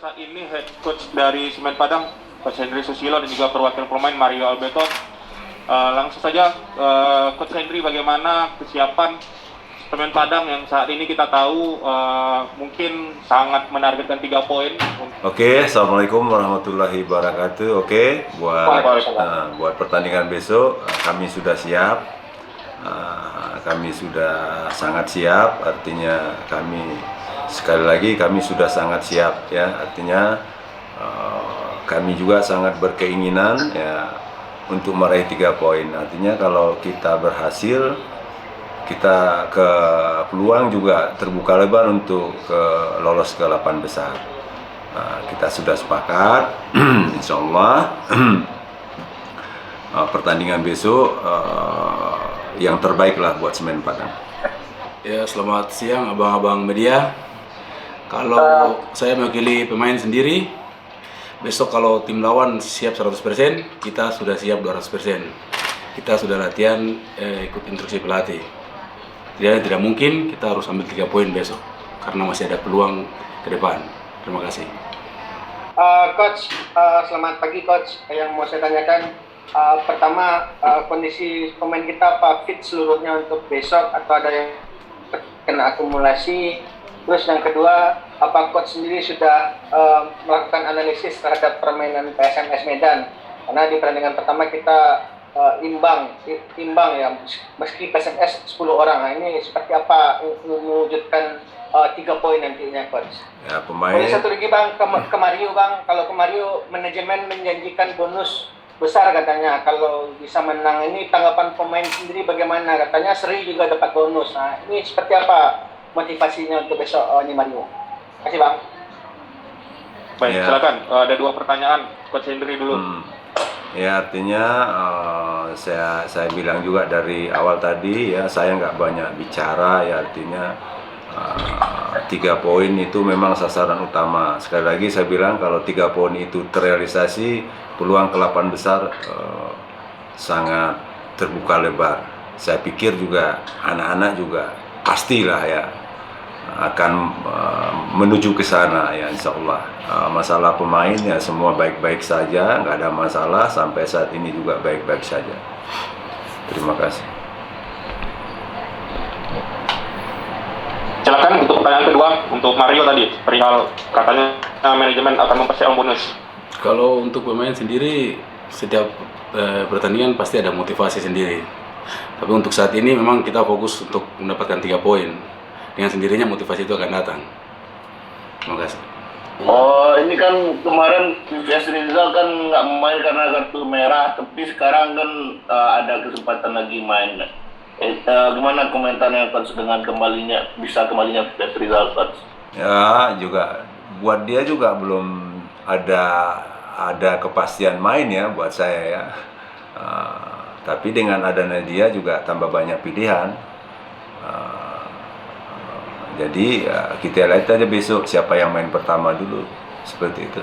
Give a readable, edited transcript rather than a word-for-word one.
saat ini head coach dari Semen Padang, Coach Henry Susilo, dan juga perwakilan pemain Mario Alberto. Langsung saja, Coach Henry, bagaimana kesiapan Semen Padang yang saat ini kita tahu mungkin sangat menargetkan 3 poin? Oke, assalamualaikum warahmatullahi wabarakatuh. Oke, buat pertandingan besok kami sudah siap. Kami sudah sangat siap, artinya sekali lagi kami sudah sangat siap ya, artinya kami juga sangat berkeinginan ya untuk meraih 3 poin. Artinya kalau kita berhasil, kita ke peluang juga terbuka lebar untuk lolos ke 8 besar. Kita sudah sepakat, insya Allah pertandingan besok yang terbaik lah buat Semen Padang. Ya, selamat siang abang-abang media. Kalau saya mewakili pemain sendiri, besok kalau tim lawan siap 100%, kita sudah siap 200%. Kita sudah latihan ikut instruksi pelatih. Jadi tidak mungkin kita harus ambil 3 poin besok, karena masih ada peluang ke depan. Terima kasih. Coach, selamat pagi Coach. Yang mau saya tanyakan, pertama, kondisi pemain kita apa fit seluruhnya untuk besok atau ada yang kena akumulasi? Terus yang kedua, apa Coach sendiri sudah melakukan analisis terhadap permainan PSMS Medan? Karena di pertandingan pertama kita imbang ya, meski PSMS 10 orang. Nah, ini seperti apa mewujudkan 3 poin nantinya Coach? Ya, pemain. Boleh satu lagi Bang, ke Mario Bang. Kalau ke Mario, manajemen menjanjikan bonus besar katanya kalau bisa menang. Ini tanggapan pemain sendiri bagaimana? Katanya Sri juga dapat bonus. Nah, ini seperti apa motivasinya untuk besok ini Mario? Terima kasih Bang. Baik, Ya. Silakan. Ada 2 pertanyaan, Coach Henry dulu. Ya, artinya saya bilang juga dari awal tadi ya, saya nggak banyak bicara ya, artinya 3 poin itu memang sasaran utama. Sekali lagi saya bilang, kalau 3 poin itu terrealisasi, peluang ke 8 besar sangat terbuka lebar. Saya pikir juga anak-anak juga pastilah ya akan menuju ke sana ya, insya Allah. Masalah pemain ya semua baik-baik saja, nggak ada masalah, sampai saat ini juga baik-baik saja. Terima kasih. Silakan untuk pertanyaan kedua untuk Mario tadi, perihal katanya manajemen akan mempersiapkan bonus. Kalau untuk pemain sendiri, setiap pertandingan pasti ada motivasi sendiri. Tapi untuk saat ini memang kita fokus untuk mendapatkan 3 poin. Dengan sendirinya motivasi itu akan datang. Terima kasih. Oh, ini kan kemarin Vivias Rizal kan nggak main karena kartu merah, tapi sekarang kan ada kesempatan lagi main. Gimana komentarnya Coach dengan kembalinya Vivias Rizal, Coach? Ya, juga buat dia juga belum ada kepastian main ya buat saya ya. Tapi dengan adanya dia juga tambah banyak pilihan. Jadi kita lihat aja besok siapa yang main pertama dulu, seperti itu.